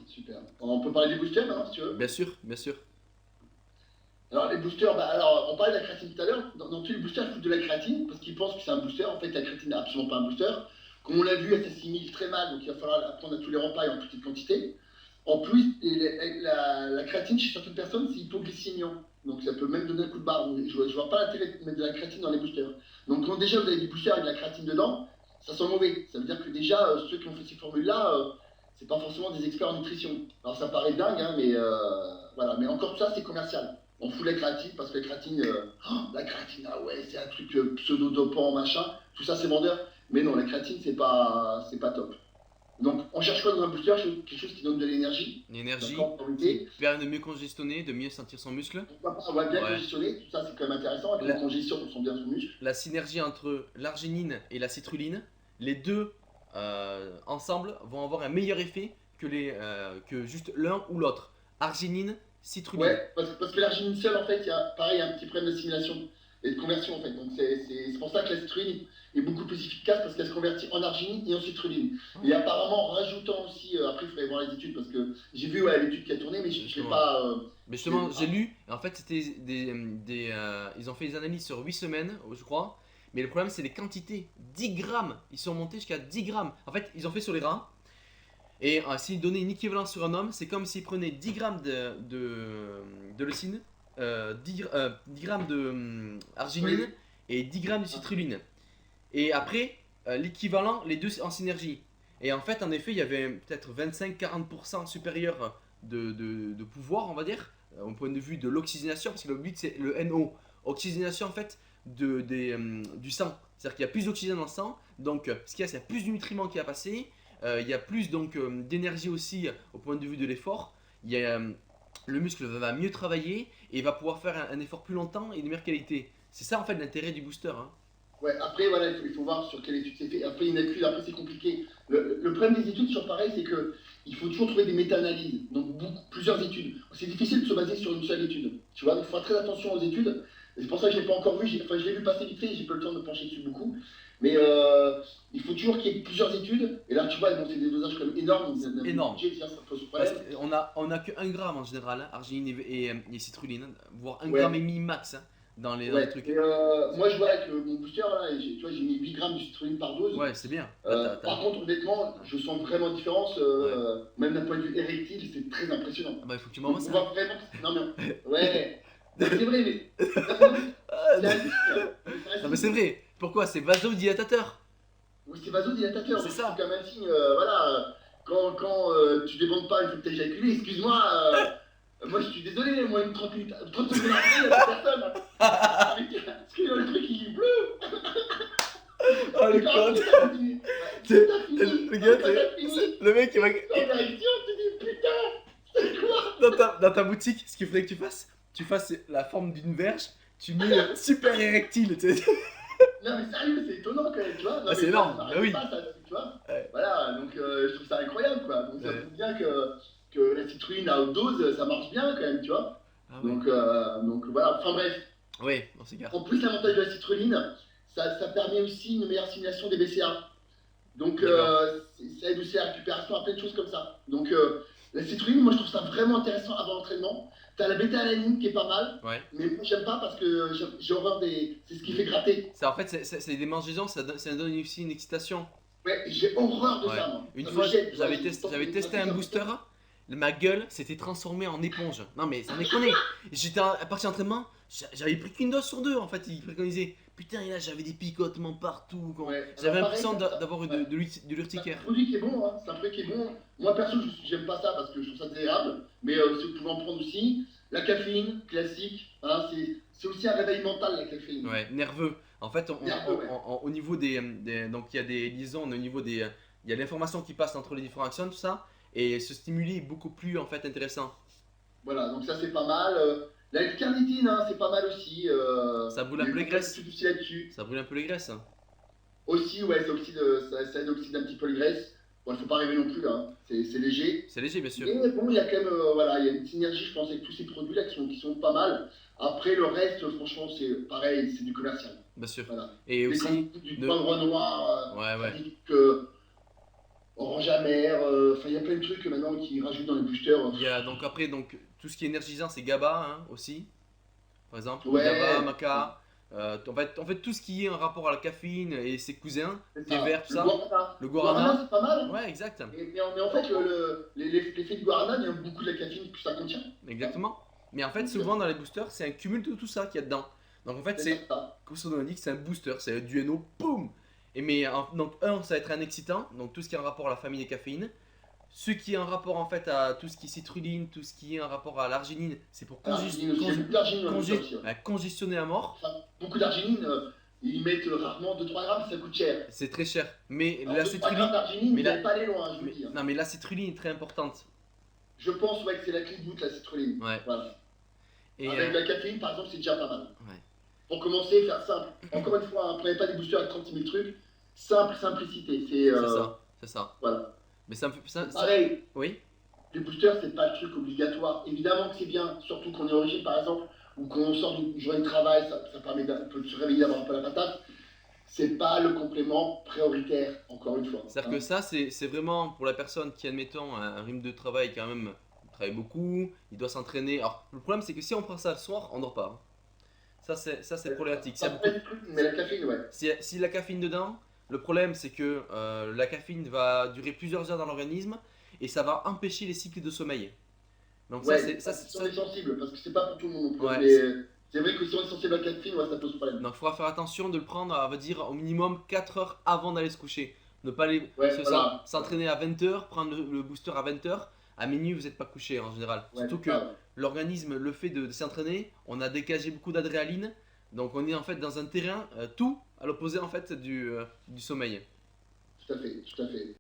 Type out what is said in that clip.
Super. On peut parler des boosters maintenant, si tu veux. Bien sûr, bien sûr. Alors, les boosters, bah, alors, on parlait de la créatine tout à l'heure. Dans tous les boosters, ils foutent de la créatine parce qu'ils pensent que c'est un booster. En fait, la créatine n'est absolument pas un booster. Comme on l'a vu, elle s'assimile très mal, donc il va falloir la prendre à tous les repas et en petite quantité. En plus, la créatine, chez certaines personnes, c'est hypoglycémiant. Donc, ça peut même donner un coup de barre. Je vois pas l'intérêt de mettre de la créatine dans les boosters. Donc, quand déjà vous avez des boosters avec de la créatine dedans, ça sent mauvais. Ça veut dire que déjà, ceux qui ont fait ces formules-là, c'est pas forcément des experts en nutrition. Alors, ça paraît dingue, hein, mais voilà. Mais encore tout ça, c'est commercial. On fout la créatine parce que la créatine, ah ouais, c'est un truc pseudo-dopant, machin. Tout ça, c'est vendeur. Mais non, la créatine, c'est pas top. Donc, on cherche quoi dans un booster? Quelque chose qui donne de l'énergie, L'énergie d'accord, en qui priorité. permet de mieux congestionner, de mieux sentir son muscle. Pourquoi pas, on va bien Ouais. congestionner, tout ça, c'est quand même intéressant. Quand on La, congestionne, on sent bien son muscle. la synergie entre l'arginine et la citrulline, les deux ensemble vont avoir un meilleur effet que juste l'un ou l'autre. Arginine, citrulline. Ouais, parce que l'arginine seule, en fait, il y a pareil, un petit problème d'assimilation et de conversion, en fait. Donc, c'est pour ça que la citrulline est beaucoup plus efficace parce qu'elle se convertit en arginine et en citrulline. Et apparemment, en rajoutant aussi, après, il faudrait voir les études parce que j'ai vu ouais, l'étude qui a tourné, mais je l'ai Justement. pas. Mais Je l'ai justement, j'ai pas. lu, et en fait, c'était ils ont fait des analyses sur 8 semaines, je crois. Mais le problème, c'est les quantités. 10 grammes. Ils sont montés jusqu'à 10 grammes. En fait, ils ont fait sur les rats. Et s'ils donnaient une équivalence sur un homme, c'est comme s'ils prenaient 10 grammes de leucine, 10 grammes de arginine Oui. et 10 grammes de citrulline. Et après, l'équivalent, les deux en synergie. Et en fait, en effet, il y avait peut-être 25-40% supérieur de pouvoir, on va dire, au point de vue de l'oxygénation, parce que le but c'est le NO. Oxygénation en fait du sang. C'est-à-dire qu'il y a plus d'oxygène dans le sang, donc ce qu'il y a, c'est plus de nutriments qui a passé, il y a plus donc d'énergie aussi au point de vue de l'effort. Il y a, le muscle va mieux travailler et va pouvoir faire un effort plus longtemps et de meilleure qualité. C'est ça en fait l'intérêt du booster, hein. Ouais, après, voilà, il faut voir sur quelle étude c'est fait. Après, il y en a plus, après, c'est compliqué. Le problème des études, sur pareil, c'est que il faut toujours trouver des méta-analyses, donc plusieurs études. C'est difficile de se baser sur une seule étude. Tu vois, donc il faut faire très attention aux études. Et c'est pour ça que je ne l'ai pas encore vu. Enfin, je l'ai vu passer vite fait, j'ai pas eu le temps de me pencher dessus beaucoup. Mais il faut toujours qu'il y ait plusieurs études. Et là, tu vois, bon, c'est des dosages quand même énormes. C'est On a vu le énorme. budget, ça pose Parce problème. qu'on a que 1 gramme en général, hein, arginine et citrulline, hein, voire 1 gramme et Ouais, demi max, hein, dans les ouais. trucs. Et moi, je vois avec mon booster, là, et tu vois, j'ai mis 8 grammes de citrulline par dose. Ouais, c'est bien. Là, Par contre, honnêtement, je sens vraiment une différence, ouais. même d'un point de vue érectile, c'est très impressionnant. Ah bah, il faut que tu Donc, m'envoies on ça. voit vraiment que non, mais ouais, non, mais c'est vrai, mais non, mais Ah, c'est un signe, c'est un non, mais c'est signe. vrai. Pourquoi? C'est vasodilatateur. Oui, c'est vasodilatateur, C'est donc c'est ça. quand même un signe, voilà, quand tu débandes pas une fois que t'as éjaculé, excuse-moi, moi je suis désolé, moi une 30 minutes, 30 secondes après, il y a personne. Parce que le truc il est bleu, Oh et le quand con. après t'as fini, t'as fini, Le quand gars, t'as fini, le mec, il va. sans réaction, tu dis putain, c'est quoi? Dans ta boutique, ce qu'il faudrait que tu fasses la forme d'une verge, tu mets super érectile, tu sais. Non mais sérieux, c'est étonnant quand même, tu vois. Non Ah, mais c'est moi ça énorme, bah m'arrivait oui. pas, ça, tu vois. Ouais, Voilà, donc je trouve ça incroyable quoi. Donc ça ouais. prouve bien que la citrulline à haute dose, ça marche bien quand même, tu vois. Ah ouais. Donc voilà, enfin bref. Ouais, on s'égare. En plus, l'avantage de la citrulline, ça permet aussi une meilleure simulation des BCA. Donc D'accord. ça aide aussi à la récupération, à plein de choses comme ça. Donc la citrulline, moi je trouve ça vraiment intéressant avant l'entraînement. T'as la bêta-alanine qui est pas mal, Ouais. mais moi j'aime pas parce que j'ai horreur des. C'est ce qui fait gratter. Ça, en fait, c'est des mangeaisons, ça donne aussi une excitation. Ouais, j'ai horreur de Ouais. ça, moi. Une Ça me fois, jette, tu vois. J'ai tant j'avais de testé gratter, un ça me booster, ma gueule s'était transformée en éponge. Non mais sans déconner. J'étais à partir d'entraînement, j'avais pris qu'une dose sur deux en fait, il préconisait. Putain, et là j'avais des picotements partout. Ouais, J'avais alors pareil, l'impression ça, d'avoir eu ouais. de C'est un l'urticaire. produit qui est bon, hein. C'est un produit qui est bon. Moi perso, j'aime pas ça parce que je trouve ça désagréable. Mais si vous pouvez en prendre aussi, la caféine, classique, hein, c'est aussi un réveil mental la caféine. Ouais, nerveux. En fait, Nerveux, ouais. au niveau donc il y a des liaisons, au niveau il y a l'information qui passe entre les différents axones, tout ça, et ce stimuli est beaucoup plus en fait intéressant. Voilà, donc ça c'est pas mal. La L-carnitine, hein, c'est pas mal aussi. Ça brûle Il un y a peu eu les pas mal graisses. d'études aussi là-dessus. Ça brûle un peu les graisses, hein. Aussi, ouais, ça aide à oxyder un petit peu les graisses. Bon, il faut pas rêver non plus, hein. C'est léger. C'est léger, bien sûr. Mais bon, il y a quand même, voilà, il y a une synergie, je pense, avec tous ces produits-là qui sont pas mal. Après, le reste, franchement, c'est pareil, c'est du commercial. Bien sûr. Voilà. Et Dès qu'on aussi, dit du ne... poivre noir, Ouais, ça ouais. dit que orange amer, enfin il y a plein de trucs maintenant qui rajoutent dans les boosters. Il y a donc après donc tout ce qui est énergisant, c'est GABA hein, aussi. Par exemple, GABA, Ouais, maca. En fait, tout ce qui est en rapport à la caféine et ses cousins, c'est thé ça. vert, tout Le ça. guarana. Le Le guarana, guarana. c'est pas mal, hein. Ouais, exact. Mais en fait, l'effet de guarana, il y a beaucoup de la caféine que ça contient. Hein. Exactement. Mais en fait, Donc, souvent dans les boosters, c'est un cumul de tout ça qu'il y a dedans. Donc en fait, c'est c'est, ça. comme son nom l'indique, c'est un booster, c'est du NO, boum. Donc ça va être un excitant, donc tout ce qui est en rapport à la famille des caféines. Ce qui est en rapport en fait à tout ce qui est citrulline, tout ce qui est en rapport à l'arginine, c'est pour L'arginine aussi, il y a beaucoup d'arginine dans le booster aussi. Ouais. congestionner à mort. Enfin, beaucoup d'arginine, ils mettent rarement 2-3 grammes, ça coûte cher. C'est très cher. Mais Alors la 2-3 citrulline, grammes d'arginine, mais vous la- n'allez pas aller loin, je vous mais- le dis. Hein. non mais la citrulline est très importante. Je pense ouais, que c'est la clé de voûte, la citrulline. Ouais. Voilà. Et Avec la caféine, par exemple, c'est déjà pas mal. ouais. Pour commencer, faire simple. Encore une fois, hein, prenez pas des boosters avec 36 000 trucs. Simple, simplicité. C'est C'est ça. voilà. Mais ça me fait Pareil, Oui. les boosters, c'est pas le truc obligatoire. Évidemment que c'est bien, surtout qu'on est au régime, par exemple, ou qu'on sort d'une journée de travail, ça permet de se réveiller, d'avoir un peu la patate. C'est pas le complément prioritaire, encore une fois. C'est-à-dire que ça, c'est vraiment pour la personne qui, admettons, a un rythme de travail quand même, il travaille beaucoup, il doit s'entraîner. Alors, le problème, c'est que si on prend ça le soir, on dort pas. Hein. Ça, c'est problématique. Ça prend du truc, mais la caféine, ouais. Si la caféine dedans, le problème, c'est que la caféine va durer plusieurs heures dans l'organisme et ça va empêcher les cycles de sommeil. Donc Ouais, si on est sensible, parce que c'est pas pour tout le monde non plus. Ouais, Mais c'est vrai que si on est sensible à la caféine, ouais, ça pose problème. donc il faudra faire attention de le prendre, on va dire, au minimum 4 heures avant d'aller se coucher. Ne pas aller Ouais, voilà. s'entraîner à 20 heures, prendre le booster à 20 heures. À minuit, vous n'êtes pas couché en général. Ouais, Surtout que ah, l'organisme, le fait de s'entraîner, on a dégagé beaucoup d'adrénaline. Donc on est en fait dans un terrain tout à l'opposé en fait du sommeil. tout à fait, tout à fait.